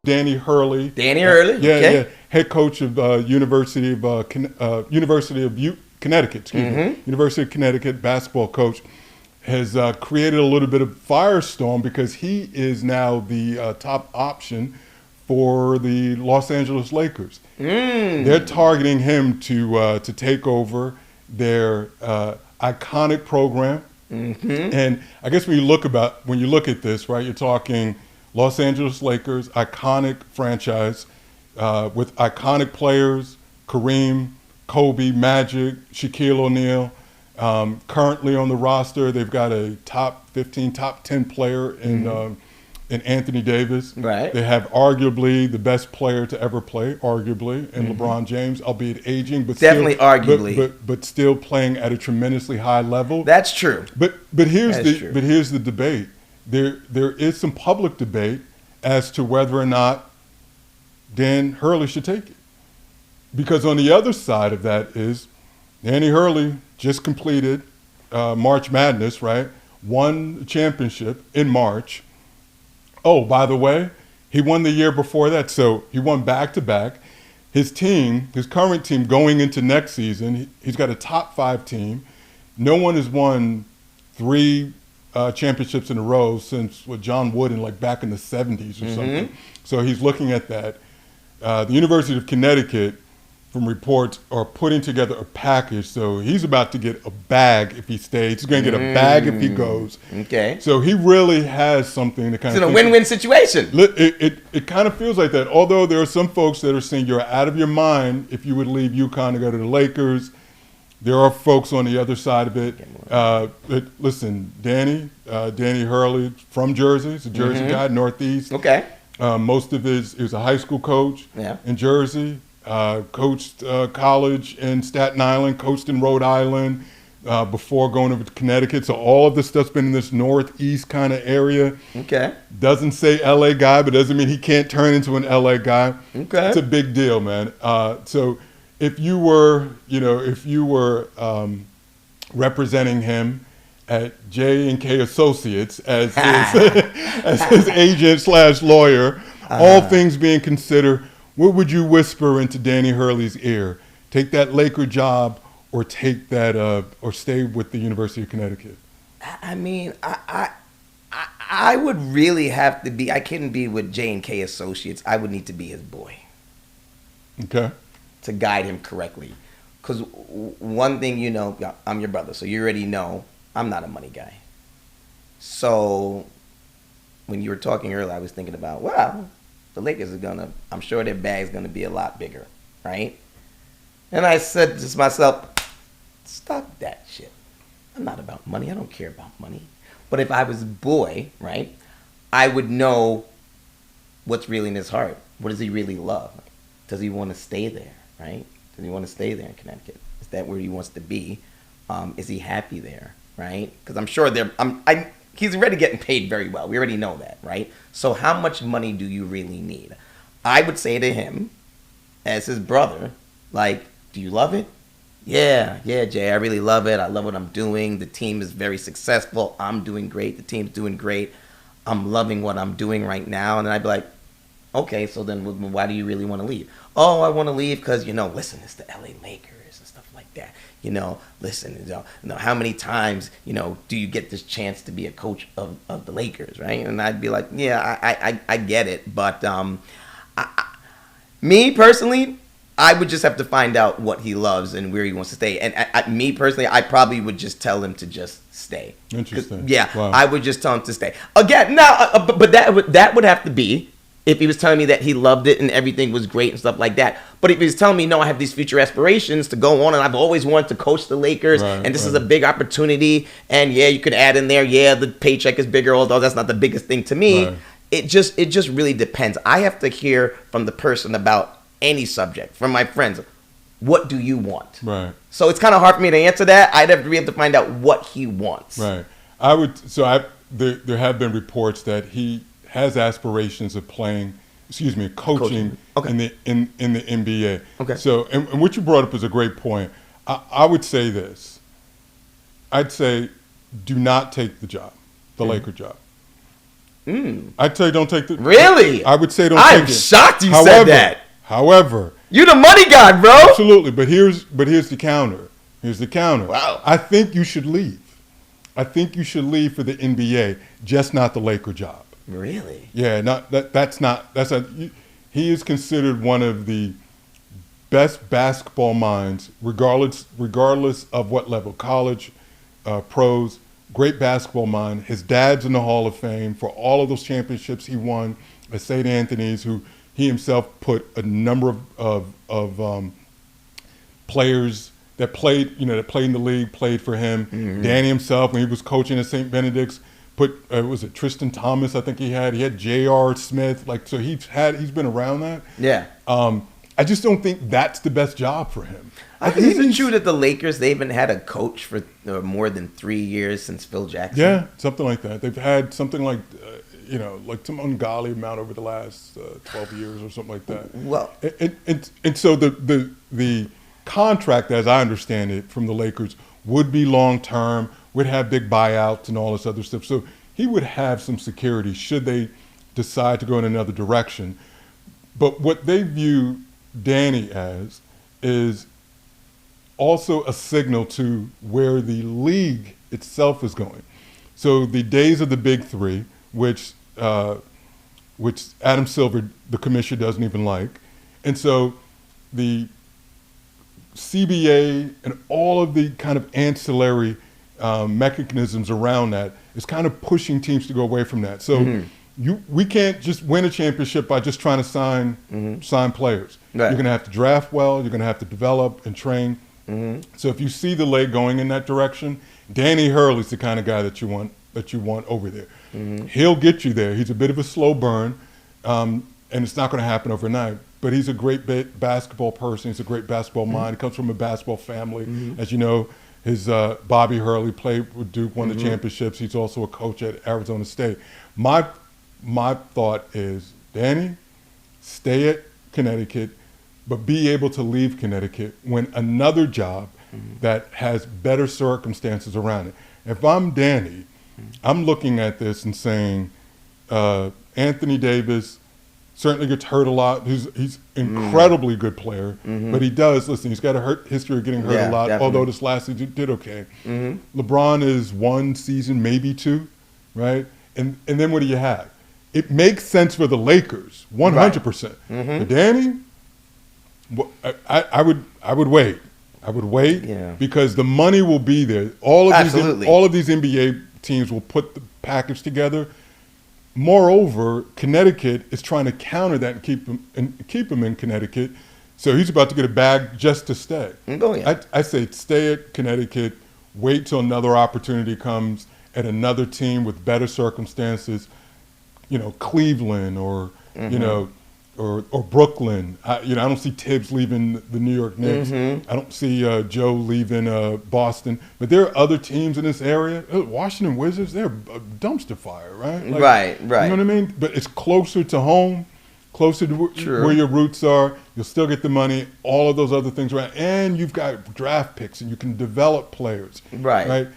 Danny Hurley. Danny Hurley. Yeah, Okay. yeah. Head coach of University of Connecticut. University of Connecticut basketball coach has created a little bit of firestorm because he is now the top option for the Los Angeles Lakers. They're targeting him to take over their iconic program. And I guess when you look at this, right, you're talking Los Angeles Lakers, iconic franchise with iconic players, Kareem, Kobe, Magic, Shaquille O'Neal. Currently on the roster, they've got a top 15, top 10 player in Anthony Davis. Right. They have arguably the best player to ever play, arguably, in LeBron James, albeit aging, but Definitely still, arguably. but still playing at a tremendously high level. That's true. But here's the debate. There is some public debate as to whether or not Dan Hurley should take it. Because on the other side of that is Danny Hurley just completed March Madness, right? Won the championship in March. Oh, by the way, he won the year before that, so he won back-to-back. His current team going into next season, he's got a top 5 team. No one has won 3 championships in a row since John Wooden, like back in the 70s or something. So he's looking at that. The University of Connecticut, from reports, are putting together a package. So he's about to get a bag if he stays. He's going to get a bag if he goes. Okay. So he really has something to kind It's of. in a win-win situation. It kind of feels like that. Although there are some folks that are saying you're out of your mind if you would leave UConn to go to the Lakers. There are folks on the other side of it. Listen, Danny Hurley from Jersey. He's a Jersey guy, Northeast. Okay. Most of he was a high school coach in Jersey. Coached college in Staten Island, coached in Rhode Island before going over to Connecticut. So all of this stuff's been in this northeast kind of area. Okay. Doesn't say LA guy, but doesn't mean he can't turn into an LA guy. Okay. It's a big deal, man. So if you were representing him at J&K Associates as his agent / lawyer, all things being considered, what would you whisper into Danny Hurley's ear? Take that Laker job, or take that, or stay with the University of Connecticut? I mean, I would really have to be. I couldn't be with J&K Associates. I would need to be his boy. Okay. To guide him correctly, because one thing I'm your brother, so you already know I'm not a money guy. So when you were talking earlier, I was thinking about, well, the Lakers I'm sure their bag's gonna be a lot bigger, right? And I said to myself, stop that shit. I'm not about money. I don't care about money. But if I was a boy, right, I would know what's really in his heart. What does he really love? Does he want to stay there, right? Does he want to stay there in Connecticut? Is that where he wants to be? Is he happy there, right? Because I'm sure he's already getting paid very well. We already know that, right? So how much money do you really need? I would say to him, as his brother, like, do you love it? Yeah, Jay, I really love it. I love what I'm doing. The team is very successful. I'm doing great. The team's doing great. I'm loving what I'm doing right now. And then I'd be like, okay, so then why do you really want to leave? Oh, I want to leave because, listen, it's the LA Lakers and stuff like that. Listen, how many times, do you get this chance to be a coach of the Lakers, right? And I'd be like, yeah, I get it. But me personally, I would just have to find out what he loves and where he wants to stay. And me personally, I probably would just tell him to just stay. Interesting. Yeah, wow. I would just tell him to stay. Again, now, but that would have to be if he was telling me that he loved it and everything was great and stuff like that. But if he was telling me, no, I have these future aspirations to go on and I've always wanted to coach the Lakers and this is a big opportunity, and yeah, you could add in there, yeah, the paycheck is bigger, although that's not the biggest thing to me. Right. It just really depends. I have to hear from the person about any subject, from my friends. What do you want? Right. So it's kind of hard for me to answer that. I'd have to be able to find out what he wants. Right. There have been reports that he has aspirations of coaching Okay. in the NBA. Okay. So, and what you brought up is a great point. I would say this. I'd say, do not take the job, the Laker job. I'd say don't take the. Really? I would say don't I'm take it. shocked you said that. However, you the money guy, bro. Absolutely, but here's the counter. Here's the counter. Wow. I think you should leave. I think you should leave for the NBA, just not the Laker job. Really? Yeah, he is considered one of the best basketball minds, regardless of what level, college, pros. Great basketball mind. His dad's in the Hall of Fame for all of those championships he won at St. Anthony's, who he himself put a number of players that played in the league, played for him. Mm-hmm. Danny himself, when he was coaching at St. Benedict's, put was it Tristan Thomas? I think he had J.R. Smith. So he's been around that. Yeah. I just don't think that's the best job for him. Is it true that the Lakers, they haven't had a coach for more than 3 years since Phil Jackson? Yeah, something like that. They've had something like, like some ungodly amount over the last 12 years or something like that. Well, and so the contract, as I understand it, from the Lakers would be long term, would have big buyouts and all this other stuff. So he would have some security should they decide to go in another direction. But what they view Danny as is also a signal to where the league itself is going. So the days of the big three, which Adam Silver, the commissioner, doesn't even like. And so the CBA and all of the kind of ancillary mechanisms around that is kind of pushing teams to go away from that. So we can't just win a championship by just trying to sign players. Right. You're going to have to draft well. You're going to have to develop and train. So if you see the league going in that direction, Danny Hurley's the kind of guy that you want over there. He'll get you there. He's a bit of a slow burn, and it's not going to happen overnight. But he's a great basketball person. He's a great basketball mind. He comes from a basketball family. As you know, his Bobby Hurley played with Duke, won the championships. He's also a coach at Arizona State. My thought is, Danny, stay at Connecticut, but be able to leave Connecticut when another job that has better circumstances around it. If I'm Danny, I'm looking at this and saying, Anthony Davis certainly gets hurt a lot. He's incredibly good player, but he's got a history of getting hurt a lot, definitely. Although this last season did okay. LeBron is 1 season, maybe 2, right? And then what do you have? It makes sense for the Lakers, 100%. But Danny, I would wait. I would wait because the money will be there. All of these NBA teams will put the package together. Moreover, Connecticut is trying to counter that and keep him in Connecticut. So he's about to get a bag just to stay. I say stay at Connecticut, wait till another opportunity comes at another team with better circumstances, Cleveland or or Brooklyn. I don't see Tibbs leaving the New York Knicks. I don't see Joe leaving Boston. But there are other teams in this area. Washington Wizards, they're a dumpster fire, right? Right. You know what I mean? But it's closer to home, closer to where your roots are. You'll still get the money, all of those other things, right? And you've got draft picks, and you can develop players. Right? I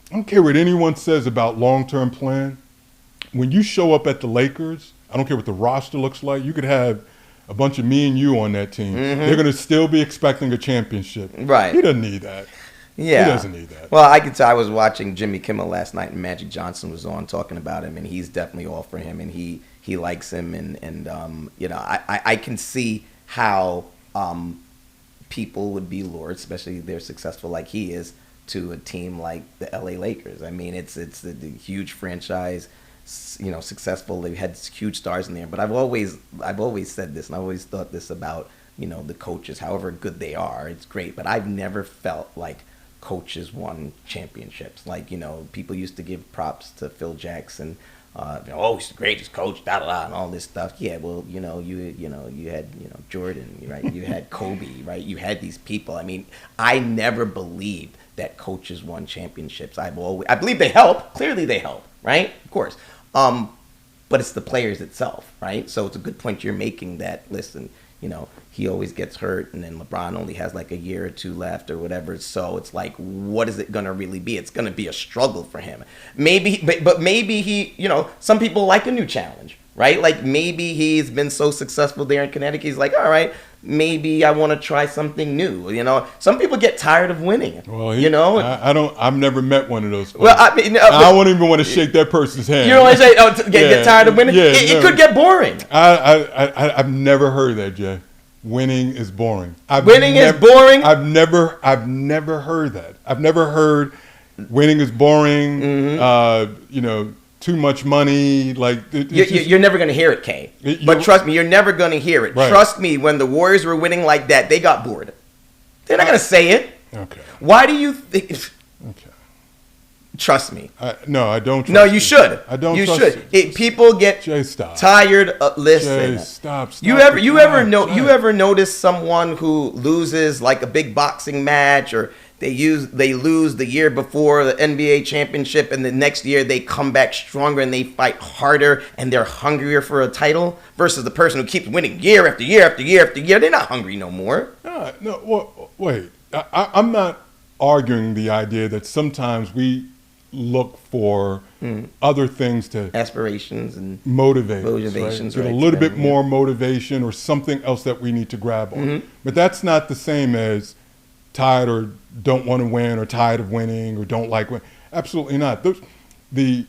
don't care what anyone says about long-term plan. When you show up at the Lakers, I don't care what the roster looks like. You could have a bunch of me and you on that team. They're going to still be expecting a championship. Right. He doesn't need that. Yeah. He doesn't need that. Well, I could tell. I was watching Jimmy Kimmel last night, and Magic Johnson was on talking about him, and he's definitely all for him, and he likes him, and I can see how people would be lured, especially if they're successful like he is, to a team like the LA Lakers. I mean, it's the huge franchise. Successful. They've had huge stars in there, but I've always said this, and I always thought this about the coaches. However good they are, it's great, but I've never felt like coaches won championships. Like people used to give props to Phil Jackson. He's the greatest coach, and all this stuff. Yeah, well, you had Jordan, right? You had Kobe, right? You had these people. I mean, I never believed that coaches won championships. I believe they help. Clearly, they help, right? Of course. But it's the players itself, right? So it's a good point you're making that, listen, he always gets hurt, and then LeBron only has like a year or two left or whatever. So it's like, what is it going to really be? It's going to be a struggle for him. Maybe, but maybe he, some people like a new challenge, right? Like maybe he's been so successful there in Connecticut. He's like, all right, maybe I want to try something new. Some people get tired of winning. Well, I've never met one of those folks. Well, I mean, I wouldn't even want to shake that person's hand. You know what I'm saying? Get tired of winning? It could get boring. I've never heard that, Jay. Winning is boring. Is boring? I've never heard that. I've never heard winning is boring. Mm-hmm. Too much money. Like you're never going to hear it, Kay. But trust me, you're never going to hear it. Right. Trust me, when the Warriors were winning like that, they got bored. They're not going to say it. Okay. Why do you think? Okay. Trust me. No, I don't. No, you should. I don't. You should. People get Jay, stop. tired. Listen. Jay, stop. You ever notice someone who loses like a big boxing match, or they lose the year before the NBA championship, and the next year they come back stronger and they fight harder and they're hungrier for a title versus the person who keeps winning year after year after year after year. They're not hungry no more. No. Well, wait. I'm not arguing the idea that sometimes we look for other things to aspirations and motivations, right? Get a little bit more motivation or something else that we need to grab on. Mm-hmm. But that's not the same as tired or don't want to win or tired of winning or don't like winning. Absolutely not. The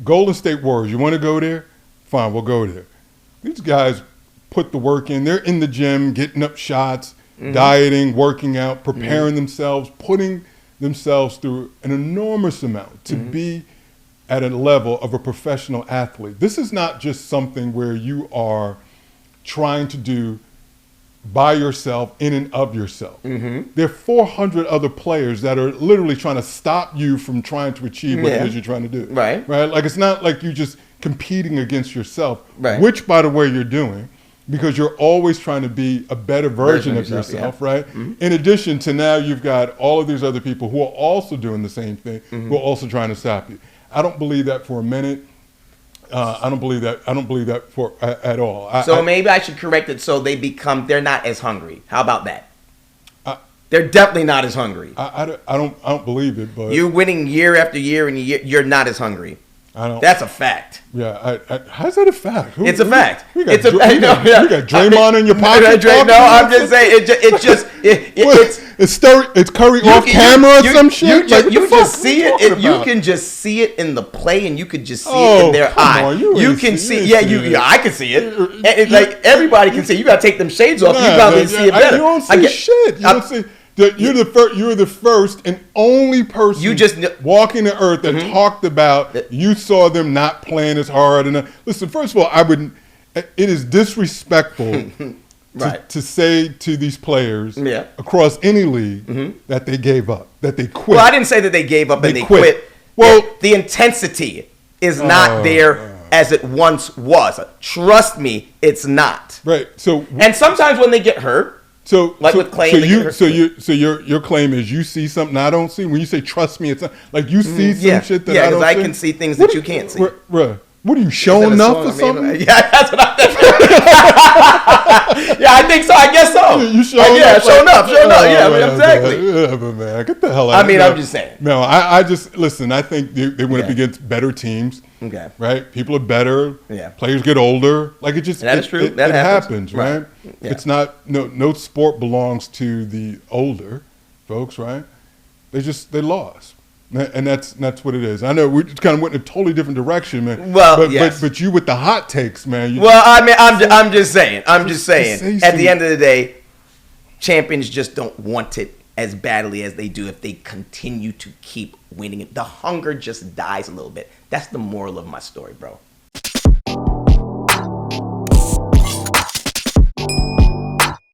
Golden State Warriors, you want to go there? Fine, we'll go there. These guys put the work in. They're in the gym, getting up shots, dieting, working out, preparing themselves, putting themselves through an enormous amount to be at a level of a professional athlete. This is not just something where you are trying to do by yourself, in and of yourself. Mm-hmm. There are 400 other players that are literally trying to stop you from trying to achieve what it is you're trying to do. Right. Like it's not like you just competing against yourself, right. Which, by the way, you're doing because you're always trying to be a better version of yourself, right? Mm-hmm. In addition to now you've got all of these other people who are also doing the same thing, who are also trying to stop you. I don't believe that for a minute. I don't believe that for at all. So maybe I should correct it so they're not as hungry. How about that? They're definitely not as hungry. I don't believe it, but you winning year after year and you're not as hungry. I don't. That's a fact. Yeah, how's that a fact? It's a fact. We got Draymond in your pocket. No, I'm just saying it's Curry off camera or some shit. You just see it. You can just see it in the play, and you could just see it in their eye. You can see. Yeah, I can see it. Like everybody can see. You got to take them shades off. You probably see it better. You don't see shit. You don't see. You're the first and only person walking the earth that talked about you saw them not playing as hard. And listen, first of all, it is disrespectful to say to these players across any league that they gave up, that they quit. Well, I didn't say that they gave up and they quit. Well, the intensity is not there as it once was. Trust me, it's not. Right. And sometimes when they get hurt. With Clay. Your claim is you see something I don't see. When you say trust me, it's not, like you see some shit that I don't see. I can see things that you can't see. What are you showing up or something? Yeah, that's what I'm thinking. Yeah, I think so. I guess so. You showing up? Showing up. Yeah, exactly. Yeah, but man, get the hell out. I'm just saying. No, I just listen. I think they went up against better teams. Okay. Right? People are better. Yeah. Players get older. Like it is true. That happens, right? Yeah. It's not no sport belongs to the older folks, right? They lost. And that's what it is. I know we kind of went in a totally different direction, man. Well, but you with the hot takes, man. I'm just saying. At the end of the day, champions just don't want it as badly as they do if they continue to keep winning it. The hunger just dies a little bit. That's the moral of my story, bro.